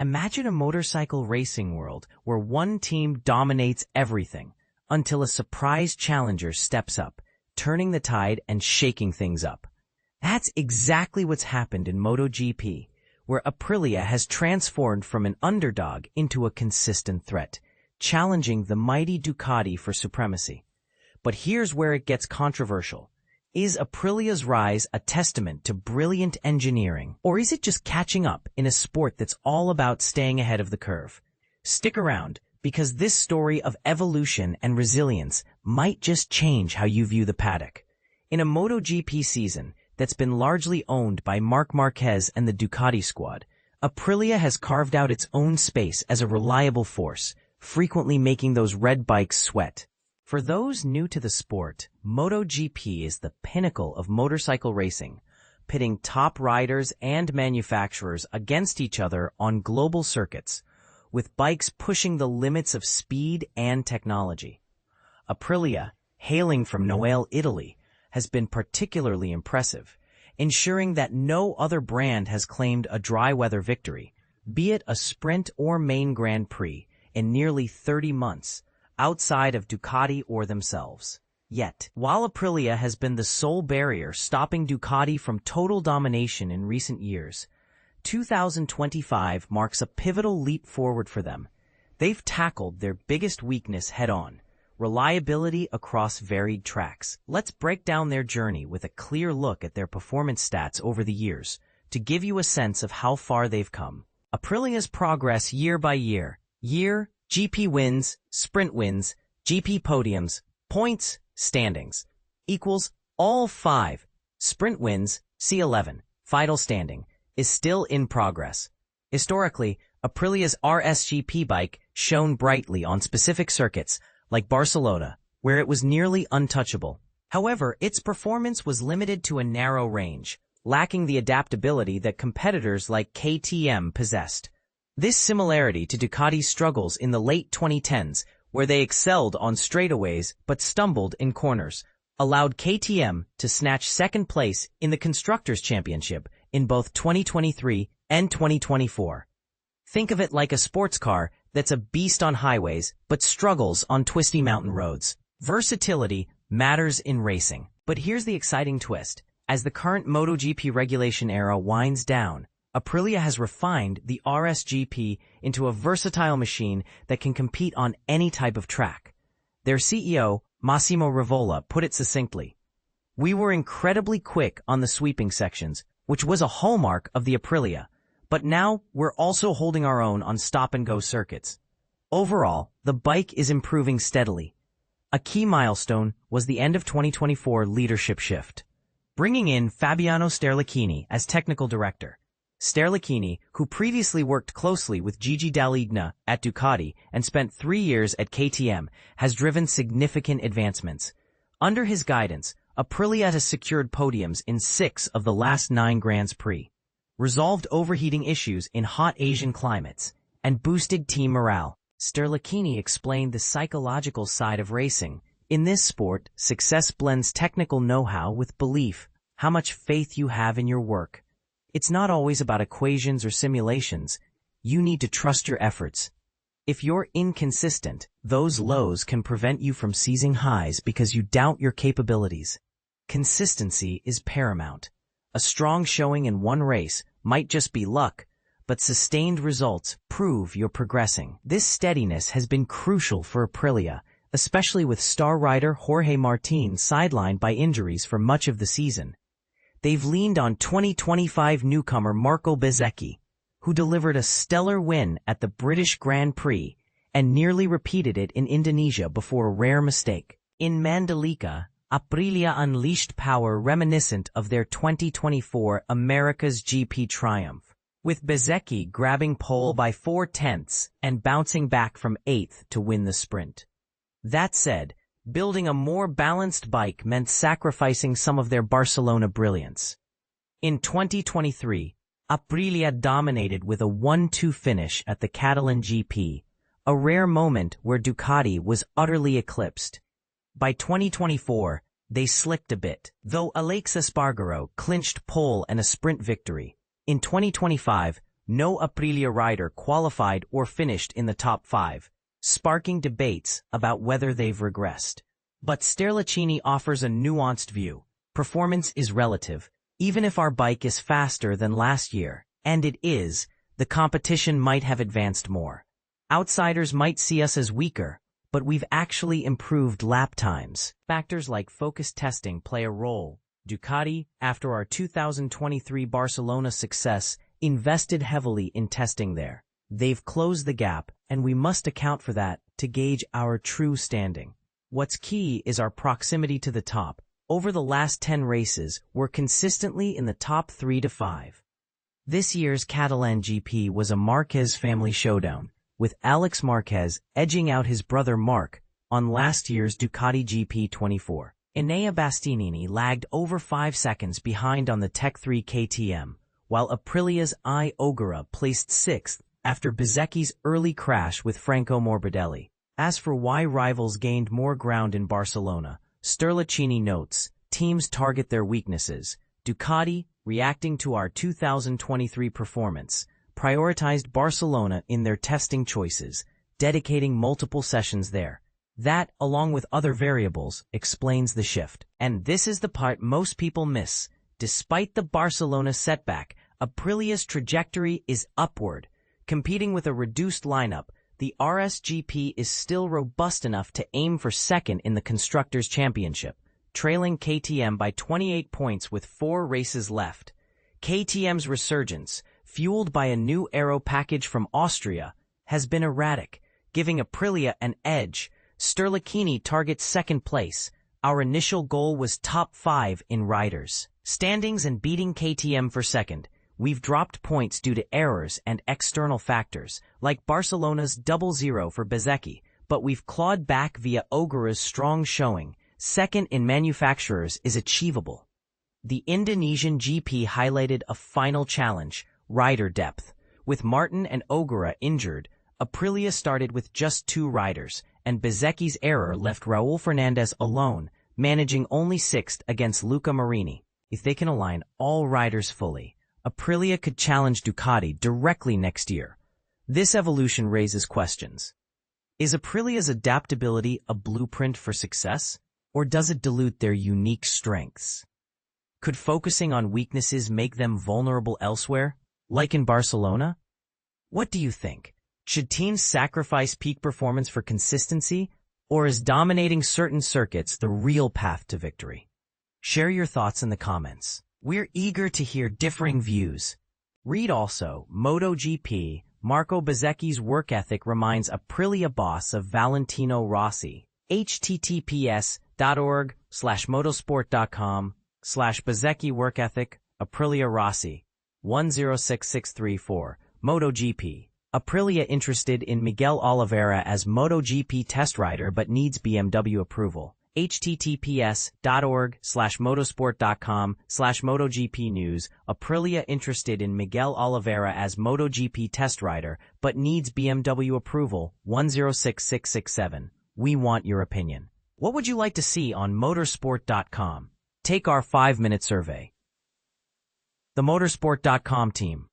Imagine a motorcycle racing world where one team dominates everything until a surprise challenger steps up, turning the tide and shaking things up. That's exactly what's happened in MotoGP, where Aprilia has transformed from an underdog into a consistent threat, challenging the mighty Ducati for supremacy. But here's where it gets controversial. Is Aprilia's rise a testament to brilliant engineering, or is it just catching up in a sport that's all about staying ahead of the curve? Stick around, because this story of evolution and resilience might just change how you view the paddock. In a MotoGP season that's been largely owned by Marc Marquez and the Ducati squad, Aprilia has carved out its own space as a reliable force, frequently making those red bikes sweat. For those new to the sport, MotoGP is the pinnacle of motorcycle racing, pitting top riders and manufacturers against each other on global circuits, with bikes pushing the limits of speed and technology. Aprilia, hailing from Noelle, Italy, has been particularly impressive, ensuring that no other brand has claimed a dry-weather victory, be it a sprint or main Grand Prix, in nearly 30 months, outside of Ducati or themselves. Yet, while Aprilia has been the sole barrier stopping Ducati from total domination in recent years, 2025 marks a pivotal leap forward for them. They've tackled their biggest weakness head-on: reliability across varied tracks. Let's break down their journey with a clear look at their performance stats over the years to give you a sense of how far they've come. Aprilia's progress year by year: GP wins, sprint wins, GP podiums, points, standings, equals all 5. Sprint wins, C11, final standing, is still in progress. Historically, Aprilia's RSGP bike shone brightly on specific circuits, like Barcelona, where it was nearly untouchable. However, its performance was limited to a narrow range, lacking the adaptability that competitors like KTM possessed. This similarity to Ducati's struggles in the late 2010s, where they excelled on straightaways but stumbled in corners, allowed KTM to snatch second place in the Constructors' Championship in both 2023 and 2024. Think of it like a sports car that's a beast on highways but struggles on twisty mountain roads. Versatility matters in racing. But here's the exciting twist. As the current MotoGP regulation era winds down, Aprilia has refined the RSGP into a versatile machine that can compete on any type of track. Their CEO, Massimo Rivola, put it succinctly: "We were incredibly quick on the sweeping sections, which was a hallmark of the Aprilia, but now we're also holding our own on stop-and-go circuits." Overall, the bike is improving steadily. A key milestone was the end of 2024 leadership shift, bringing in Fabiano Sterlachini as technical director. Sterlachini, who previously worked closely with Gigi Dall'Igna at Ducati and spent 3 years at KTM, has driven significant advancements. Under his guidance, Aprilia has secured podiums in 6 of the last 9 Grands Prix, resolved overheating issues in hot Asian climates, and boosted team morale. Sterlachini explained the psychological side of racing. In this sport, success blends technical know-how with belief, how much faith you have in your work. It's not always about equations or simulations. You need to trust your efforts. If you're inconsistent, those lows can prevent you from seizing highs because you doubt your capabilities. Consistency is paramount. A strong showing in one race might just be luck, but sustained results prove you're progressing. This steadiness has been crucial for Aprilia, especially with star rider Jorge Martin sidelined by injuries for much of the season. They've leaned on 2025 newcomer Marco Bezzecchi, who delivered a stellar win at the British Grand Prix and nearly repeated it in Indonesia before a rare mistake. In Mandalika, Aprilia unleashed power reminiscent of their 2024 America's GP triumph, with Bezzecchi grabbing pole by 4/10 and bouncing back from 8th to win the sprint. That said, building a more balanced bike meant sacrificing some of their Barcelona brilliance. In 2023, Aprilia dominated with a 1-2 finish at the Catalan GP, a rare moment where Ducati was utterly eclipsed. By 2024, they slicked a bit, though Aleix Espargaro clinched pole and a sprint victory. In 2025, no Aprilia rider qualified or finished in the top 5, sparking debates about whether they've regressed. But Sterlachini offers a nuanced view. Performance is relative. Even if our bike is faster than last year, and it is, the competition might have advanced more. Outsiders might see us as weaker, but we've actually improved lap times. Factors like focus testing play a role. Ducati, after our 2023 Barcelona success, invested heavily in testing there. They've closed the gap, and we must account for that to gauge our true standing. What's key is our proximity to the top. Over the last 10 races, we're consistently in the top 3 to 5. This year's Catalan GP was a Marquez family showdown, with Aleix Marquez edging out his brother Marc on last year's Ducati GP24. Enea Bastianini lagged over 5 seconds behind on the Tech 3 KTM, while Aprilia's I Ogura placed 6th after Bezzecchi's early crash with Franco Morbidelli. As for why rivals gained more ground in Barcelona, Sterlachini notes, teams target their weaknesses. Ducati, reacting to our 2023 performance, prioritized Barcelona in their testing choices, dedicating multiple sessions there. That, along with other variables, explains the shift. And this is the part most people miss. Despite the Barcelona setback, Aprilia's trajectory is upward. Competing with a reduced lineup, the RSGP is still robust enough to aim for second in the Constructors' Championship, trailing KTM by 28 points with 4 races left. KTM's resurgence, fueled by a new aero package from Austria, has been erratic, giving Aprilia an edge. Sterlachini targets second place. Our initial goal was top 5 in riders standings and beating KTM for second. We've dropped points due to errors and external factors, like Barcelona's 0-0 for Bezzecchi, but we've clawed back via Ogura's strong showing. Second in manufacturers is achievable. The Indonesian GP highlighted a final challenge, rider depth. With Martin and Ogura injured, Aprilia started with just 2 riders, and Bezzecchi's error left Raul Fernandez alone, managing only 6th against Luca Marini. If they can align all riders fully, Aprilia could challenge Ducati directly next year. This evolution raises questions. Is Aprilia's adaptability a blueprint for success, or does it dilute their unique strengths? Could focusing on weaknesses make them vulnerable elsewhere, like in Barcelona? What do you think? Should teams sacrifice peak performance for consistency, or is dominating certain circuits the real path to victory? Share your thoughts in the comments. We're eager to hear differing views. Read also, MotoGP, Marco Bezzecchi's work ethic reminds Aprilia boss of Valentino Rossi. https://motorsport.com/Bezzecchi work ethic, Aprilia Rossi. 106634, MotoGP. Aprilia interested in Miguel Oliveira as MotoGP test rider but needs BMW approval. https://motorsport.com/MotoGP news. Aprilia interested in Miguel Oliveira as MotoGP test rider but needs BMW approval. 106667. We want your opinion. What would you like to see on motorsport.com? Take our 5-minute survey. The motorsport.com team.